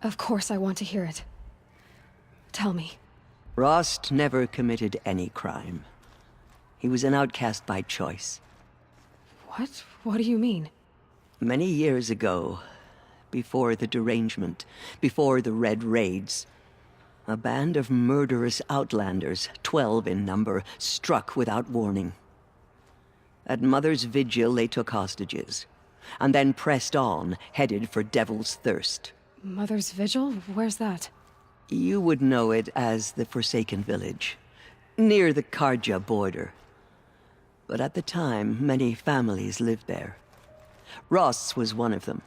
Of course I want to hear it. Tell me. Rost never committed any crime. He was an outcast by choice. What? What do you mean? Many years ago, before the derangement, before the Red Raids, a band of murderous outlanders, 12 in number, struck without warning. At Mother's Vigil, they took hostages, and then pressed on, headed for Devil's Thirst. Mother's Vigil? Where's that? You would know it as the Forsaken Village, near the Karja border. But at the time, many families lived there. Rost's was one of them.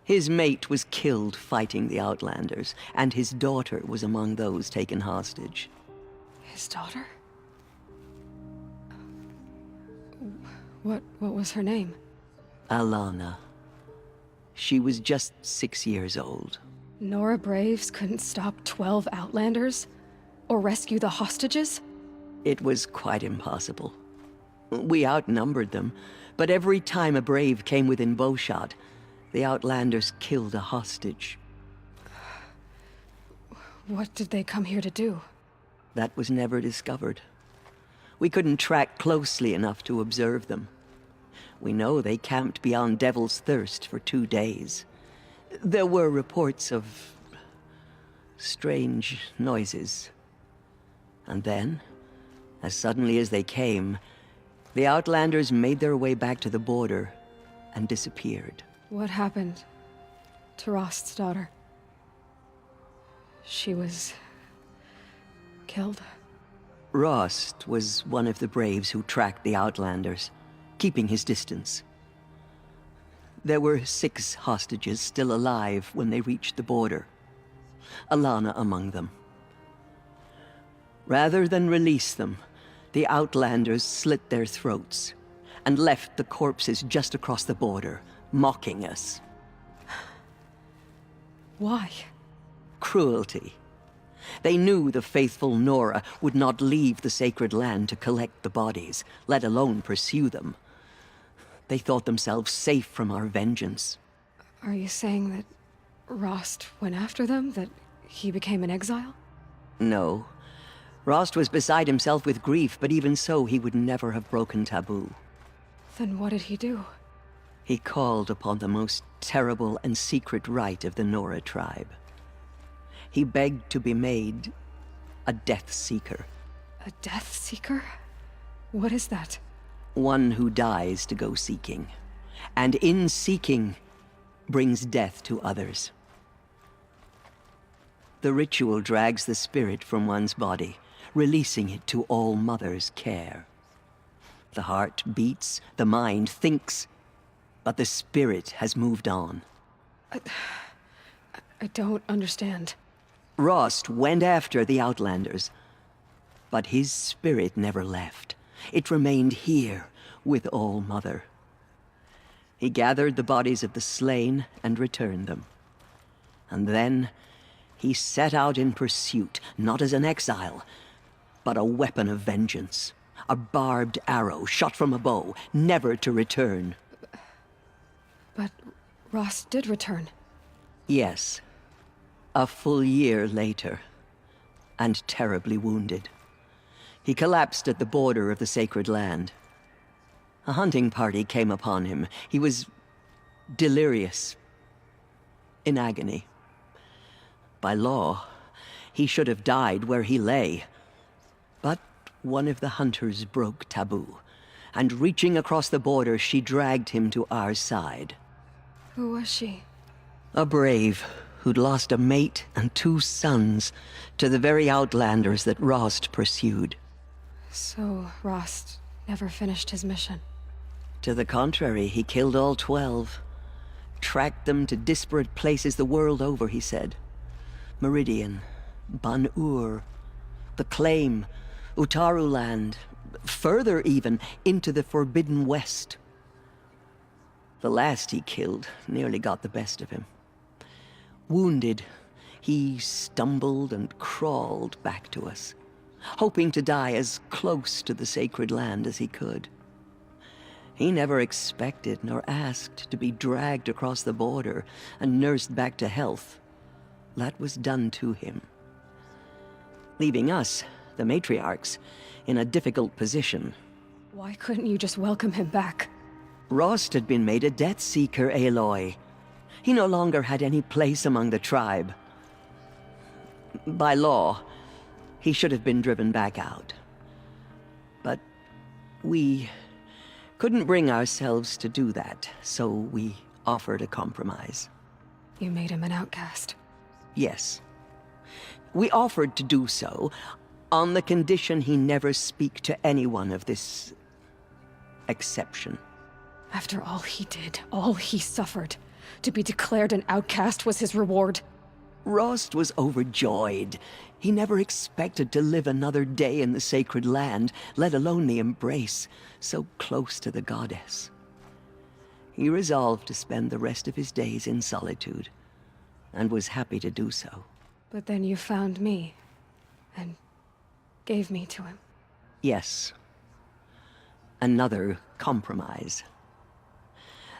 His mate was killed fighting the Outlanders, and his daughter was among those taken hostage. His daughter? What was her name? Alana. She was just 6 years old. Nora Braves couldn't stop 12 Outlanders? Or rescue the hostages? It was quite impossible. We outnumbered them, but every time a Brave came within bowshot, the Outlanders killed a hostage. What did they come here to do? That was never discovered. We couldn't track closely enough to observe them. We know they camped beyond Devil's Thirst for 2 days. There were reports of strange noises. And then, as suddenly as they came, the Outlanders made their way back to the border and disappeared. What happened to Rost's daughter? She was killed? Rost was one of the Braves who tracked the Outlanders, keeping his distance. There were 6 hostages still alive when they reached the border, Alana among them. Rather than release them, the Outlanders slit their throats and left the corpses just across the border, mocking us. Why? Cruelty. They knew the faithful Nora would not leave the sacred land to collect the bodies, let alone pursue them. They thought themselves safe from our vengeance. Are you saying that Rost went after them? That he became an exile? No. Rost was beside himself with grief, but even so, he would never have broken taboo. Then what did he do? He called upon the most terrible and secret rite of the Nora tribe. He begged to be made a Death Seeker. A Death Seeker? What is that? One who dies to go seeking, and in seeking, brings death to others. The ritual drags the spirit from one's body, releasing it to All Mother's care. The heart beats, the mind thinks, but the spirit has moved on. I don't understand. Rost went after the Outlanders, but his spirit never left. It remained here with All Mother. He gathered the bodies of the slain and returned them. And then he set out in pursuit, not as an exile, but a weapon of vengeance. A barbed arrow shot from a bow, never to return. But Rost did return. Yes. A full year later, and terribly wounded. He collapsed at the border of the sacred land. A hunting party came upon him. He was delirious, in agony. By law, he should have died where he lay. But one of the hunters broke taboo, and reaching across the border, she dragged him to our side. Who was she? A brave who'd lost a mate and 2 sons to the very Outlanders that Rost pursued. So Rost never finished his mission. To the contrary, he killed all 12. Tracked them to disparate places the world over, he said. Meridian, Ban-Ur, the Claim, Utaru Land, further even, into the Forbidden West. The last he killed nearly got the best of him. Wounded, he stumbled and crawled back to us, hoping to die as close to the sacred land as he could. He never expected nor asked to be dragged across the border and nursed back to health. That was done to him, leaving us, the matriarchs, in a difficult position. Why couldn't you just welcome him back? Rost had been made a Death Seeker, Aloy. He no longer had any place among the tribe. By law, he should have been driven back out. But we couldn't bring ourselves to do that, so we offered a compromise. You made him an outcast. Yes. We offered to do so on the condition he never speak to anyone of this exception. After all he did, all he suffered, to be declared an outcast was his reward. Rost was overjoyed. He never expected to live another day in the sacred land, let alone the embrace, so close to the goddess. He resolved to spend the rest of his days in solitude, and was happy to do so. But then you found me, and gave me to him. Yes. Another compromise.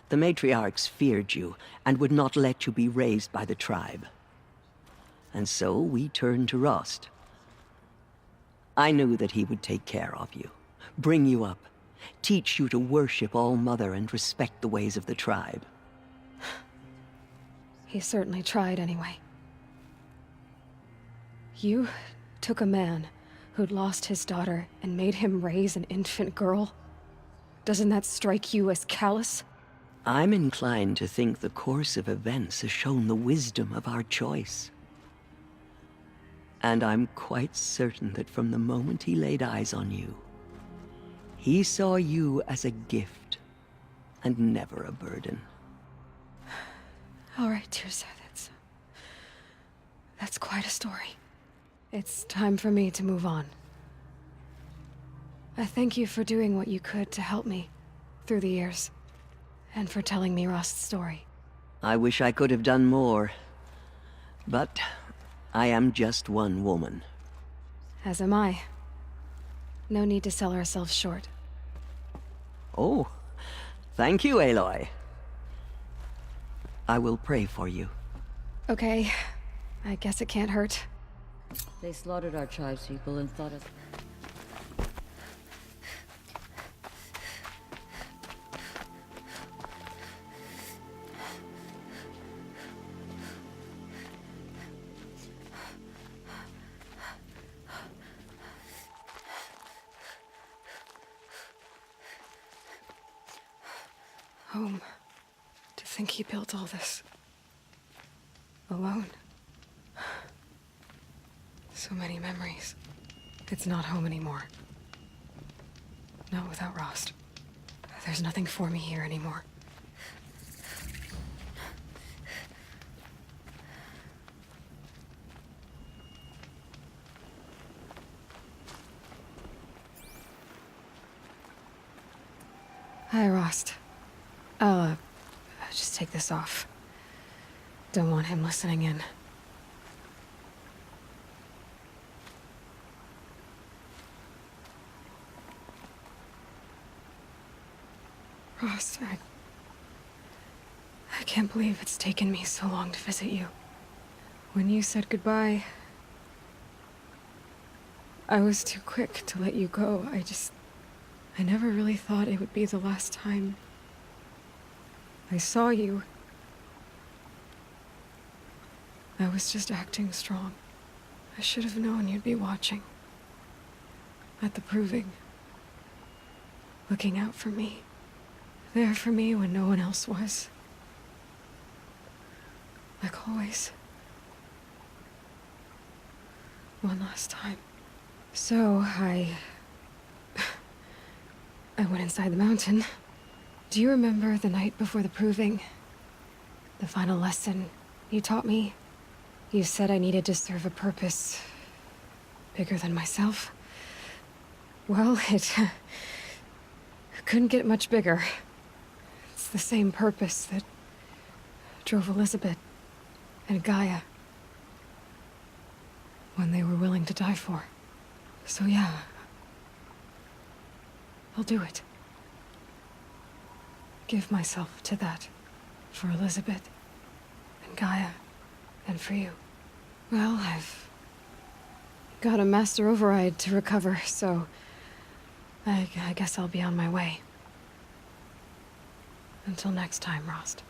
The matriarchs feared you, and would not let you be raised by the tribe. And so we turned to Rost. I knew that he would take care of you, bring you up, teach you to worship All-Mother and respect the ways of the tribe. He certainly tried anyway. You took a man who'd lost his daughter and made him raise an infant girl? Doesn't that strike you as callous? I'm inclined to think the course of events has shown the wisdom of our choice. And I'm quite certain that from the moment he laid eyes on you, he saw you as a gift, and never a burden. All right, Tirsa, that's quite a story. It's time for me to move on. I thank you for doing what you could to help me through the years, and for telling me Rost's story. I wish I could have done more, but I am just one woman. As am I. No need to sell ourselves short. Oh, thank you, Aloy. I will pray for you. Okay, I guess it can't hurt. They slaughtered our tribespeople and thought us... Home. To think he built all this. Alone. So many memories. It's not home anymore. Not without Rost. There's nothing for me here anymore. Hi, Rost. I'll just take this off. Don't want him listening in. Rost, I can't believe it's taken me so long to visit you. When you said goodbye, I was too quick to let you go. I never really thought it would be the last time I saw you. I was just acting strong. I should have known you'd be watching. At the proving. Looking out for me. There for me when no one else was. Like always. One last time. So, I went inside the mountain. Do you remember the night before the proving? The final lesson you taught me? You said I needed to serve a purpose bigger than myself. Well, it couldn't get much bigger. It's the same purpose that drove Elizabeth and Gaia when they were willing to die for. So yeah, I'll do it. give myself to that. For Elizabeth, and Gaia, and for you. Well, I've got a master override to recover, so I guess I'll be on my way. Until next time, Rost.